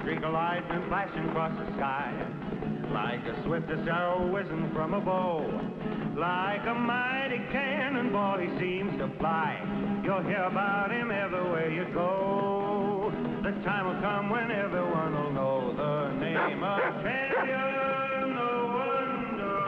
streak of lightning flashing across the sky. Like the swiftest arrow whizzing from a bow. Like a mighty cannonball he seems to fly. You'll hear about him everywhere you go. The time will come when everyone will know the name of champion, no one knows.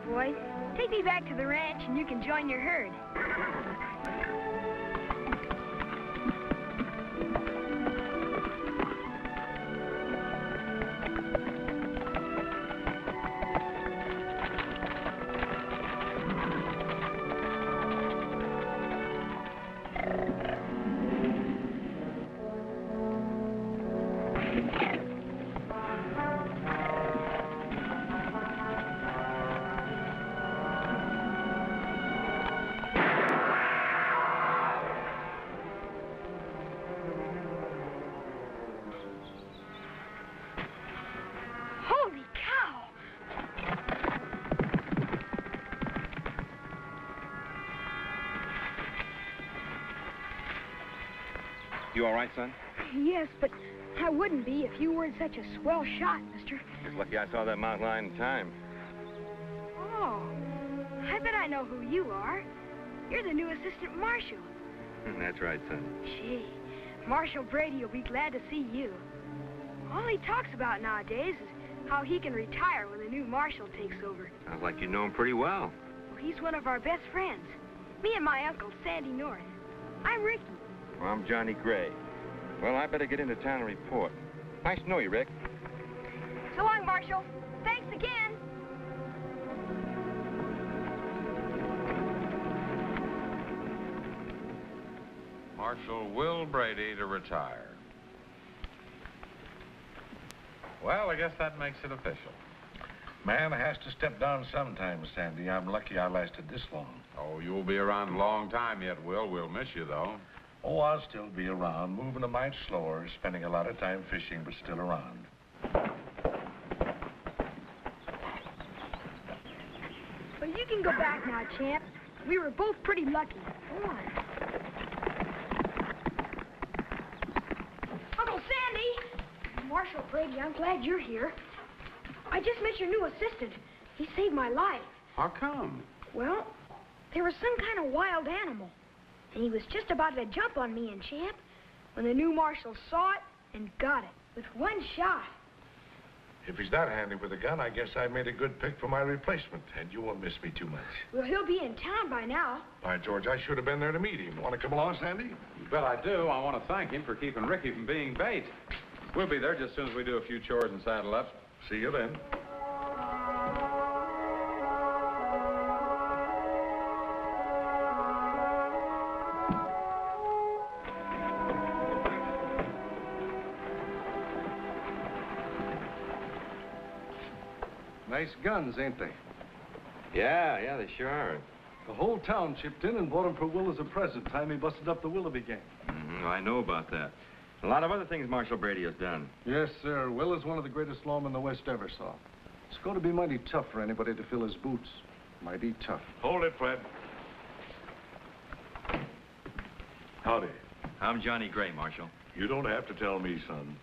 Boys, take me back to the ranch and you can join your herd. You all right, son? Yes, but I wouldn't be if you weren't such a swell shot, mister. Just lucky I saw that mountain lion in time. Oh, I bet I know who you are. You're the new assistant marshal. That's right, son. Gee, Marshal Brady will be glad to see you. All he talks about nowadays is how he can retire when the new marshal takes over. Sounds like you know him pretty well. Well, he's one of our best friends. Me and my uncle, Sandy North. I'm Ricky. Well, I'm Johnny Gray. Well, I better get into town and report. Nice to know you, Rick. So long, Marshal. Thanks again. Marshal Will Brady to retire. Well, I guess that makes it official. Man has to step down sometime, Sandy. I'm lucky I lasted this long. Oh, you'll be around a long time yet, Will. We'll miss you, though. Oh, I'll still be around, moving a mite slower, spending a lot of time fishing, but still around. Well, you can go back now, champ. We were both pretty lucky. Go on. Uncle Sandy! Marshal Brady, I'm glad you're here. I just met your new assistant. He saved my life. How come? Well, there was some kind of wild animal. And he was just about to jump on me and Champ when the new marshal saw it and got it with one shot. If he's that handy with a gun, I guess I made a good pick for my replacement, and you won't miss me too much. Well, he'll be in town by now. By George, I should have been there to meet him. Want to come along, Sandy? You bet I do. I want to thank him for keeping Ricky from being bait. We'll be there just as soon as we do a few chores and saddle up. See you then. Nice guns, ain't they? Yeah, they sure are. The whole town chipped in and bought them for Will as a present time he busted up the Willoughby gang. I know about that. A lot of other things Marshal Brady has done. Yes, sir. Will is one of the greatest lawmen the West ever saw. It's going to be mighty tough for anybody to fill his boots. Mighty tough. Hold it, Fred. Howdy. I'm Johnny Gray, Marshal. You don't have to tell me, son.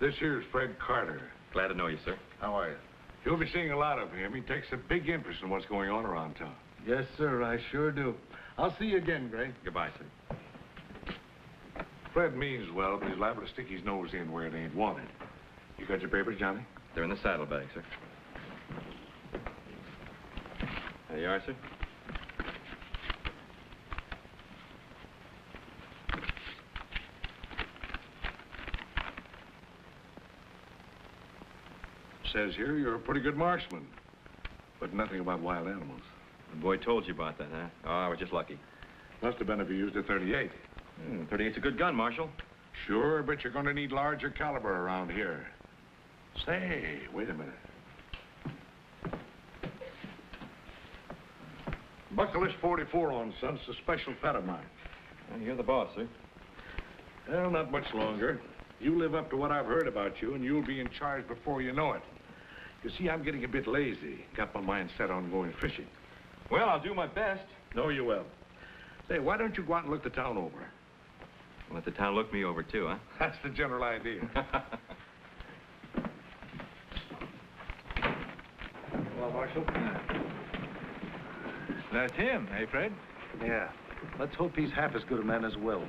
This here's Fred Carter. Glad to know you, sir. How are you? You'll be seeing a lot of him. He takes a big interest in what's going on around town. Yes, sir, I sure do. I'll see you again, Gray. Goodbye, sir. Fred means well, but he's liable to stick his nose in where it ain't wanted. You got your papers, Johnny? They're in the saddlebag, sir. There you are, sir. Says here you're a pretty good marksman, but nothing about wild animals. The boy told you about that, huh? Oh, I was just lucky. Must have been if you used a .38. 38's a good gun, Marshal. Sure, but you're going to need larger caliber around here. Say, wait a minute. Buckle this 44 on, son. It's a special pet of mine. Well, you're the boss, sir. Well, not much longer. You live up to what I've heard about you, and you'll be in charge before you know it. You see, I'm getting a bit lazy. Got my mind set on going fishing. Well, I'll do my best. No, you will. Say, why don't you go out and look the town over? Let the town look me over, too, huh? That's the general idea. Well, Marshal? That's him, eh, Fred? Yeah. Let's hope he's half as good a man as Will.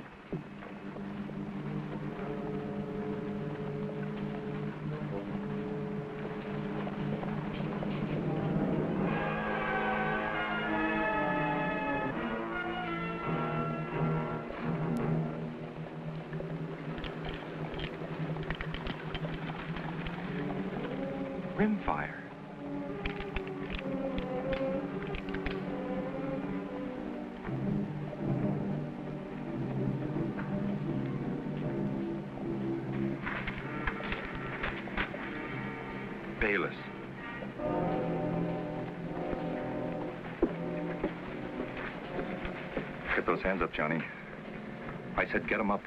Rimfire. Bayless. Get those hands up, Johnny. I said get them up.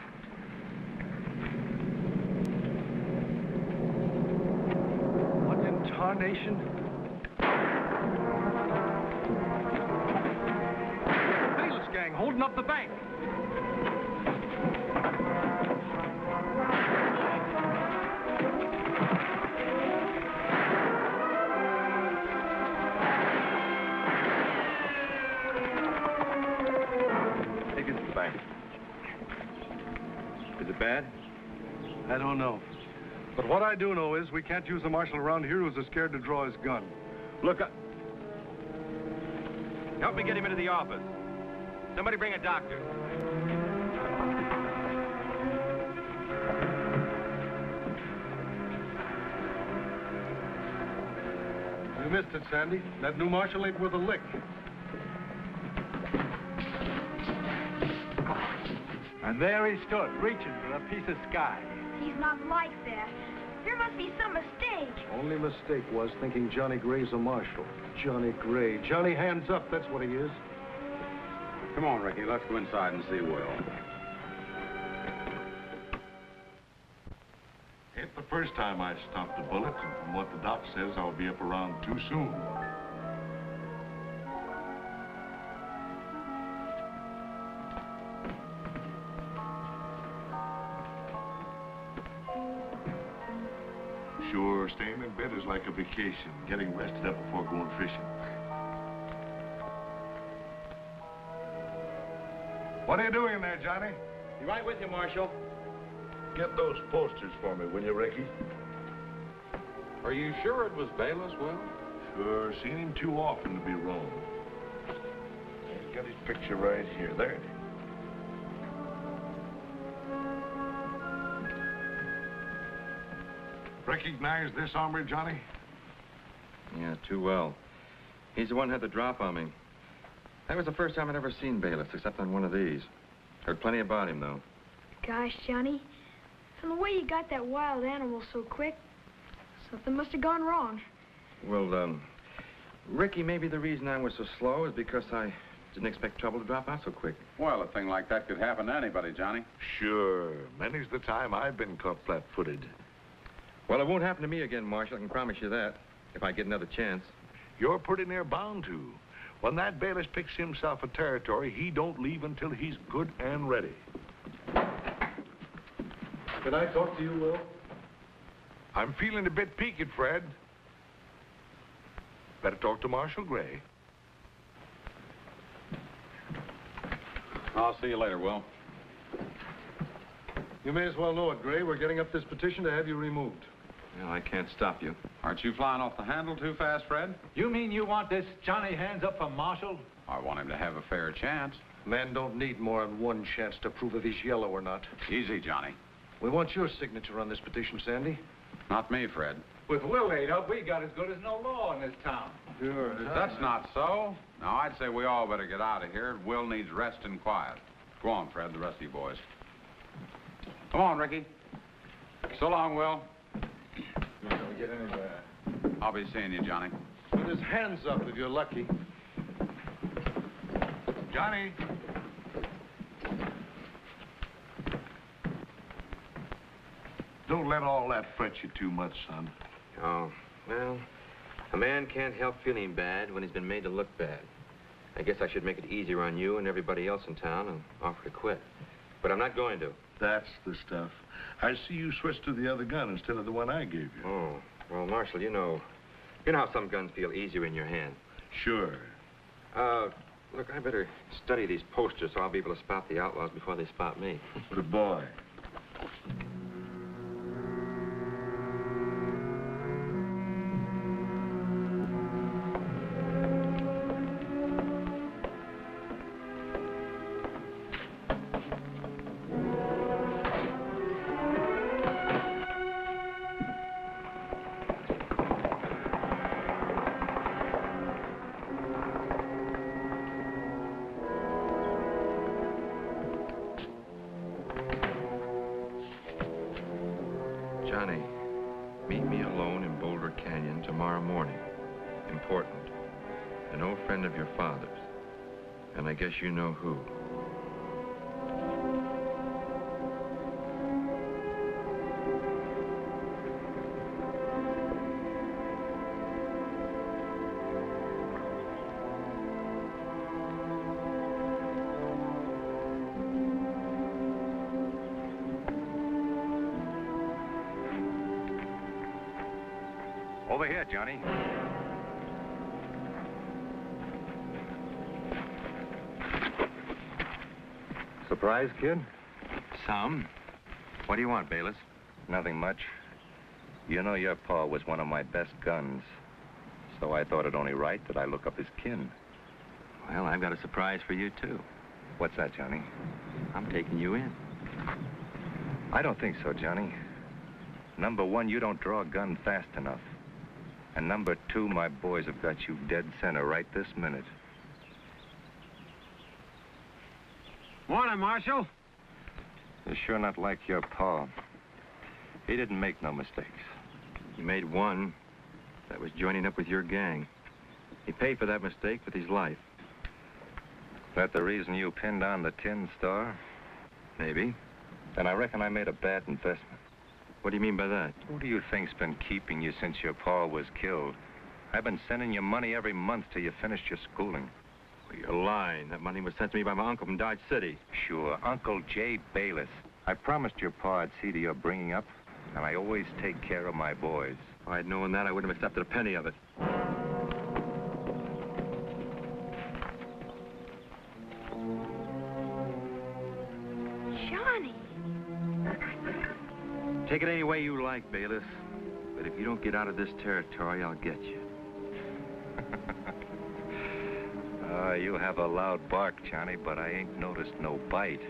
What in tarnation? Bayless gang holding up the bank. Take it to the bank. Is it bad? I don't know. But what I do know is we can't use a marshal around here who's scared to draw his gun. Look up. Help me get him into the office. Somebody bring a doctor. You missed it, Sandy. That new marshal ain't worth a lick. And there he stood, reaching for a piece of sky. He's not like that. There must be some mistake. Only mistake was thinking Johnny Gray's a marshal. Johnny Gray. Johnny hands up, that's what he is. Come on, Ricky. Let's go inside and see Will. Ain't the first time I stopped a bullet, and from what the doc says, I'll be up around too soon. Sure, staying in bed is like a vacation, getting rested up before going fishing. What are you doing there, Johnny? Be right with you, Marshal. Get those posters for me, will you, Ricky? Are you sure it was Bayless, Will? Sure, seen him too often to be wrong. I've got his picture right here. There it is. Recognize this hombre, Johnny? Yeah, too well. He's the one who had the drop on me. That was the first time I'd ever seen Bayless, except on one of these. Heard plenty about him, though. Gosh, Johnny, from the way you got that wild animal so quick, something must have gone wrong. Well, Ricky, maybe the reason I was so slow is because I didn't expect trouble to drop out so quick. Well, a thing like that could happen to anybody, Johnny. Sure. Many's the time I've been caught flat-footed. Well, it won't happen to me again, Marshal. I can promise you that, if I get another chance. You're pretty near bound to. When that Bayless picks himself a territory, he don't leave until he's good and ready. Can I talk to you, Will? I'm feeling a bit peaked, Fred. Better talk to Marshal Gray. I'll see you later, Will. You may as well know it, Gray. We're getting up this petition to have you removed. Well, I can't stop you. Aren't you flying off the handle too fast, Fred? You mean you want this Johnny hands up for Marshal? I want him to have a fair chance. Man don't need more than one chance to prove if he's yellow or not. Easy, Johnny. We want your signature on this petition, Sandy. Not me, Fred. With Will laid up, we got as good as no law in this town. Sure. That's not so. Now, I'd say we all better get out of here. Will needs rest and quiet. Go on, Fred, the rest of you boys. Come on, Ricky. So long, Will. You're not gonna get anywhere. I'll be seeing you, Johnny. With his hands up if you're lucky. Johnny. Don't let all that fret you too much, son. Oh, well, a man can't help feeling bad when he's been made to look bad. I guess I should make it easier on you and everybody else in town and offer to quit. But I'm not going to. That's the stuff. I see you switched to the other gun instead of the one I gave you. Oh, well, Marshal, you know how some guns feel easier in your hand. Sure. Look, I better study these posters so I'll be able to spot the outlaws before they spot me. Good boy. Johnny, meet me alone in Boulder Canyon tomorrow morning. Important. An old friend of your father's. And I guess you know who. Over here, Johnny. Surprise, kid? Some. What do you want, Bayless? Nothing much. You know your pa was one of my best guns, so I thought it only right that I look up his kin. Well, I've got a surprise for you, too. What's that, Johnny? I'm taking you in. I don't think so, Johnny. Number one, you don't draw a gun fast enough. And number two, my boys have got you dead center right this minute. Morning, Marshal. You're sure not like your pa. He didn't make no mistakes. He made one. That was joining up with your gang. He paid for that mistake with his life. That the reason you pinned on the tin star? Maybe. Then I reckon I made a bad investment. What do you mean by that? Who do you think's been keeping you since your pa was killed? I've been sending you money every month till you finished your schooling. Well, you're lying. That money was sent to me by my uncle from Dodge City. Sure, Uncle J. Bayless. I promised your pa I'd see to your bringing up, and I always take care of my boys. If I'd known that, I wouldn't have accepted a penny of it. Johnny. Take it any way you like, Bayless. But if you don't get out of this territory, I'll get you. You have a loud bark, Johnny, but I ain't noticed no bite.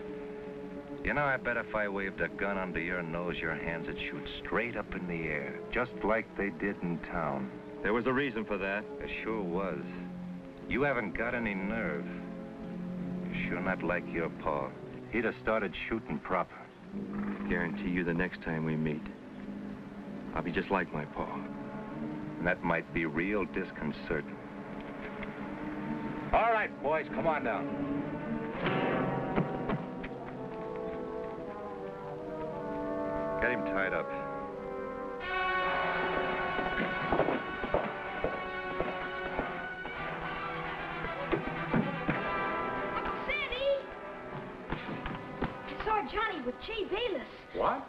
You know, I bet if I waved a gun under your nose, your hands would shoot straight up in the air, just like they did in town. There was a reason for that. There sure was. You haven't got any nerve. You're sure not like your pa. He'd have started shooting proper. I guarantee you the next time we meet, I'll be just like my pa. And that might be real disconcerting. All right, boys, come on down. Get him tied up. Uncle Sandy! I saw Johnny with Jay Bayless What?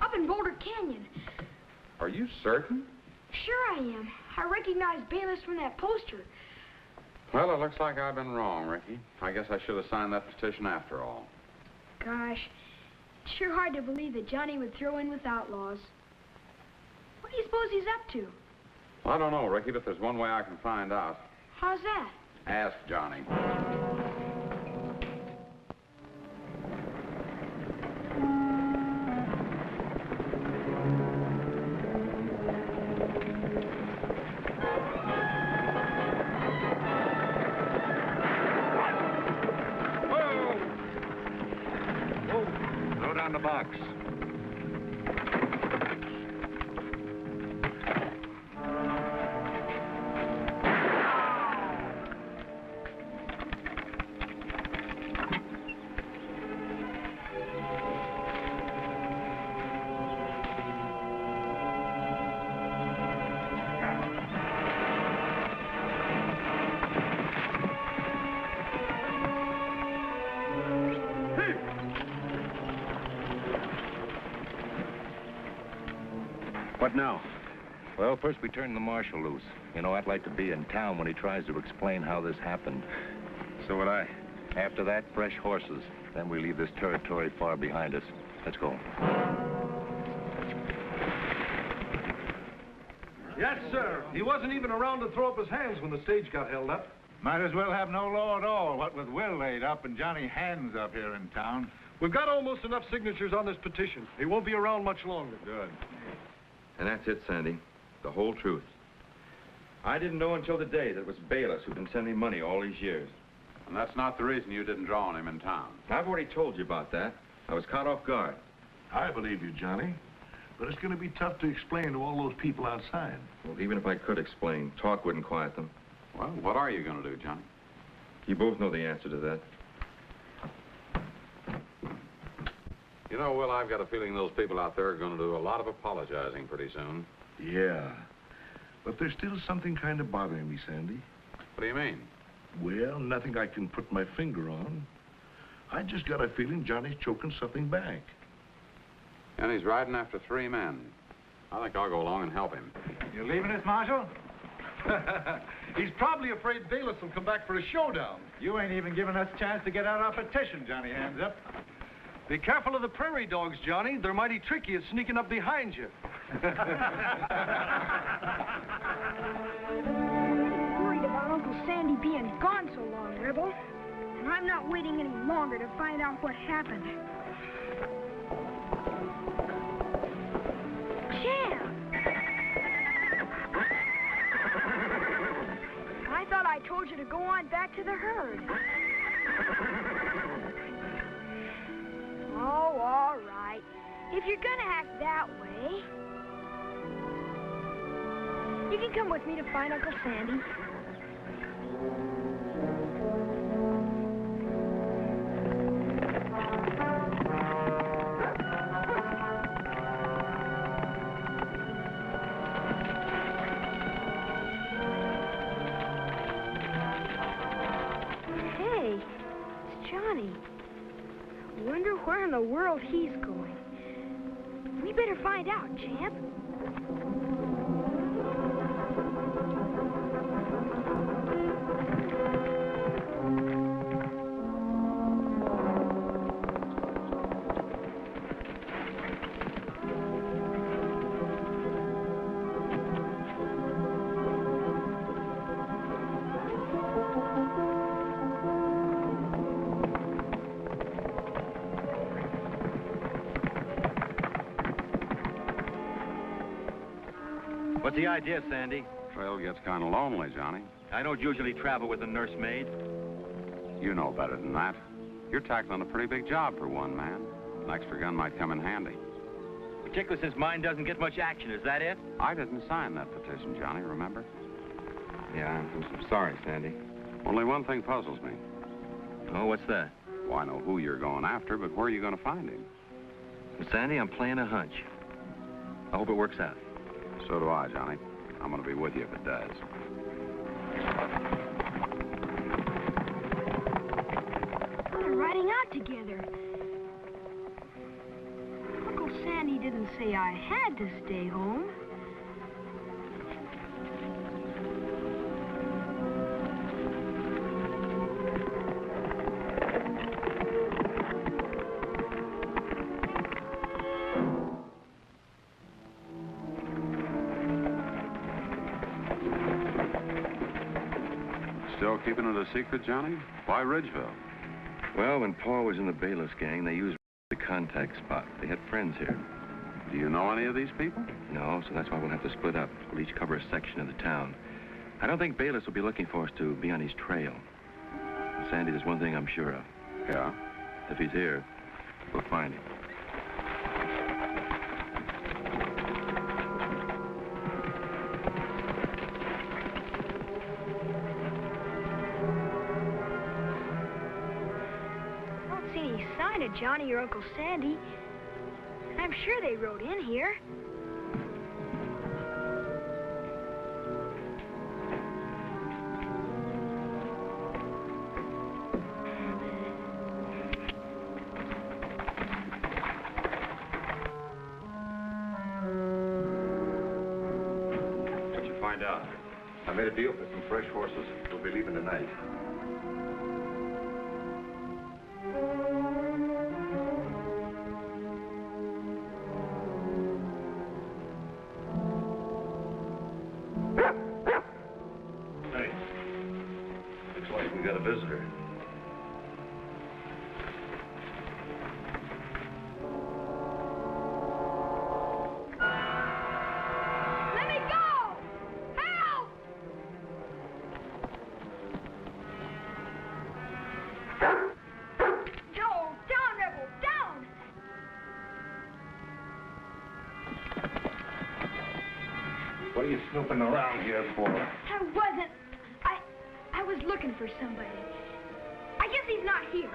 up in Boulder Canyon. Are you certain? Sure I am. I recognize Bayless from that poster. Well, it looks like I've been wrong, Ricky. I guess I should have signed that petition after all. Gosh, it's sure hard to believe that Johnny would throw in with outlaws. What do you suppose he's up to? I don't know, Ricky, but there's one way I can find out. How's that? Ask Johnny. Throw down the box. What now? Well, first we turn the marshal loose. You know, I'd like to be in town when he tries to explain how this happened. So would I. After that, fresh horses. Then we leave this territory far behind us. Let's go. Yes, sir. He wasn't even around to throw up his hands when the stage got held up. Might as well have no law at all, what with Will laid up and Johnny Hands up here in town. We've got almost enough signatures on this petition. He won't be around much longer. Good. And that's it, Sandy. The whole truth. I didn't know until today that it was Bayless who'd been sending money all these years. And that's not the reason you didn't draw on him in town. I've already told you about that. I was caught off guard. I believe you, Johnny. But it's going to be tough to explain to all those people outside. Well, even if I could explain, talk wouldn't quiet them. Well, what are you going to do, Johnny? You both know the answer to that. You know, Will, I've got a feeling those people out there are going to do a lot of apologizing pretty soon. Yeah. But there's still something kind of bothering me, Sandy. What do you mean? Well, nothing I can put my finger on. I just got a feeling Johnny's choking something back. And he's riding after 3 men. I think I'll go along and help him. You leaving us, Marshal? He's probably afraid Bayless will come back for a showdown. You ain't even giving us a chance to get out our petition, Johnny Hands up. Be careful of the prairie dogs, Johnny. They're mighty tricky at sneaking up behind you. Worried about Uncle Sandy being gone so long, Rebel. And I'm not waiting any longer to find out what happened. Champ! I thought I told you to go on back to the herd. Oh, all right. If you're gonna act that way, you can come with me to find Uncle Sandy. Hey, it's Johnny. I wonder where in the world he's going. We better find out, champ. What's the idea, Sandy? Trail gets kind of lonely, Johnny. I don't usually travel with a nursemaid. You know better than that. You're tackling a pretty big job for one man. An extra gun might come in handy. Particularly since mine doesn't get much action, is that it? I didn't sign that petition, Johnny, remember? Yeah, I'm sorry, Sandy. Only one thing puzzles me. Oh, what's that? Well, I know who you're going after, but where are you going to find him? Well, Sandy, I'm playing a hunch. I hope it works out. So do I, Johnny. I'm going to be with you if it does. They're riding out together. Uncle Sandy didn't say I had to stay home. Still keeping it a secret, Johnny? Why Ridgeville? Well, when Paul was in the Bayless gang, they used the contact spot. They had friends here. Do you know any of these people? No, so that's why we'll have to split up. We'll each cover a section of the town. I don't think Bayless will be looking for us to be on his trail. Sandy, there's one thing I'm sure of. Yeah? If he's here, we'll find him. Johnny or Uncle Sandy. And I'm sure they rode in here. find out. I made a deal for some fresh horses. We'll be leaving tonight. Hey, looks like we got a visitor. Let me go! Help! Joe, down, Rebel, down! What are you snooping around here for? I wasn't. I was looking for somebody. I guess he's not here.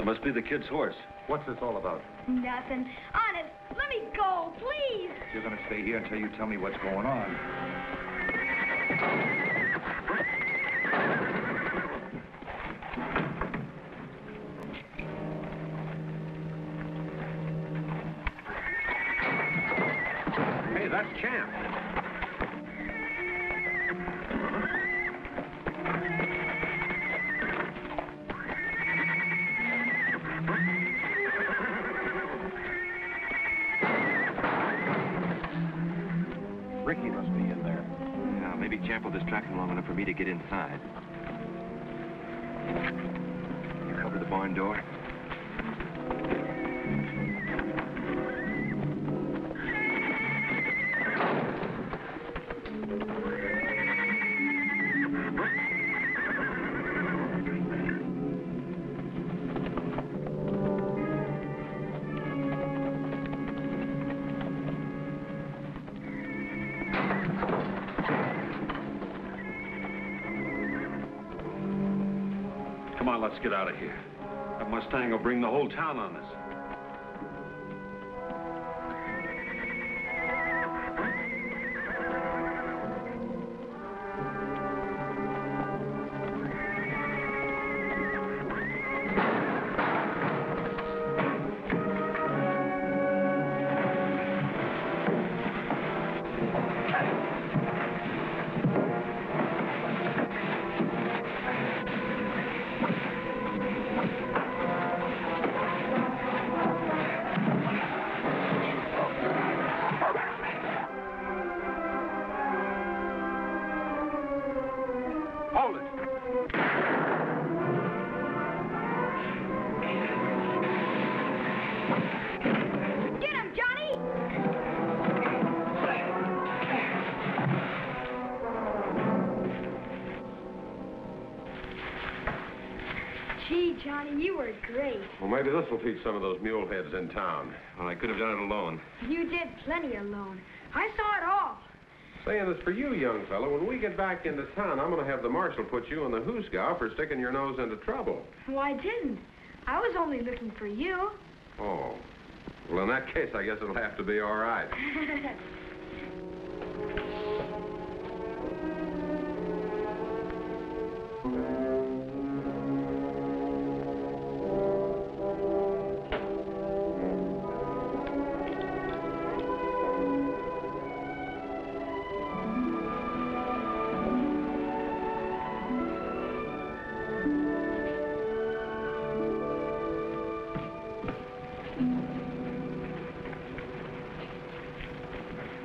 It must be the kid's horse. What's this all about? Nothing. Honest, let me go, please. You're gonna stay here until you tell me what's going on. Hey, that's Champ. Ricky must be in there. Yeah, maybe Champ will distract him long enough for me to get inside. You cover the barn door. Come on, let's get out of here. That Mustang will bring the whole town on us. Hold it. Get him, Johnny! Gee, Johnny, you were great. Well, maybe this will teach some of those mule heads in town. Well, I could have done it alone. You did plenty alone. I saw it all. Saying this for you, young fellow, when we get back into town, I'm going to have the marshal put you in the hoosgow for sticking your nose into trouble. Well, I didn't. I was only looking for you. Oh. Well, in that case, I guess it'll have to be all right.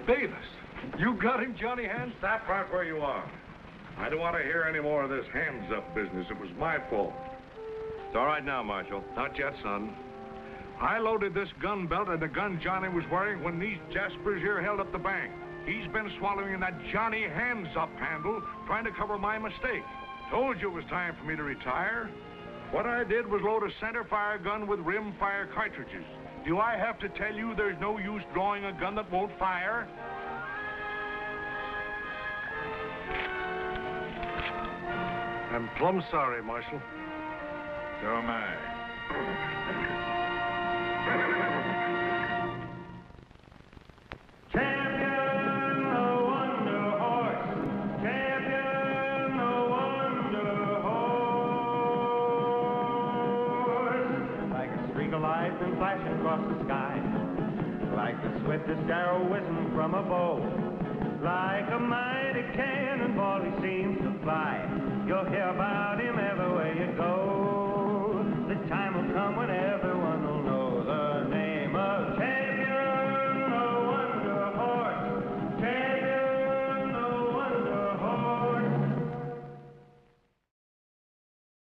Davis, you got him, Johnny Hands? Stop right where you are. I don't want to hear any more of this hands-up business. It was my fault. It's all right now, Marshal. Not yet, son. I loaded this gun belt in the gun Johnny was wearing when these Jaspers here held up the bank. He's been swallowing that Johnny hands-up handle, trying to cover my mistake. Told you it was time for me to retire. What I did was load a center-fire gun with rim-fire cartridges. Do I have to tell you there's no use drawing a gun that won't fire? I'm plumb sorry, Marshal. So am I. Champion, the Wonder Horse. Champion, the Wonder Horse. Like a streak of light and flashing across the sky. like the swiftest arrow whizzing from a bow. Like a mighty cannonball he seems to fly. You'll hear about him everywhere you go. The time will come when everyone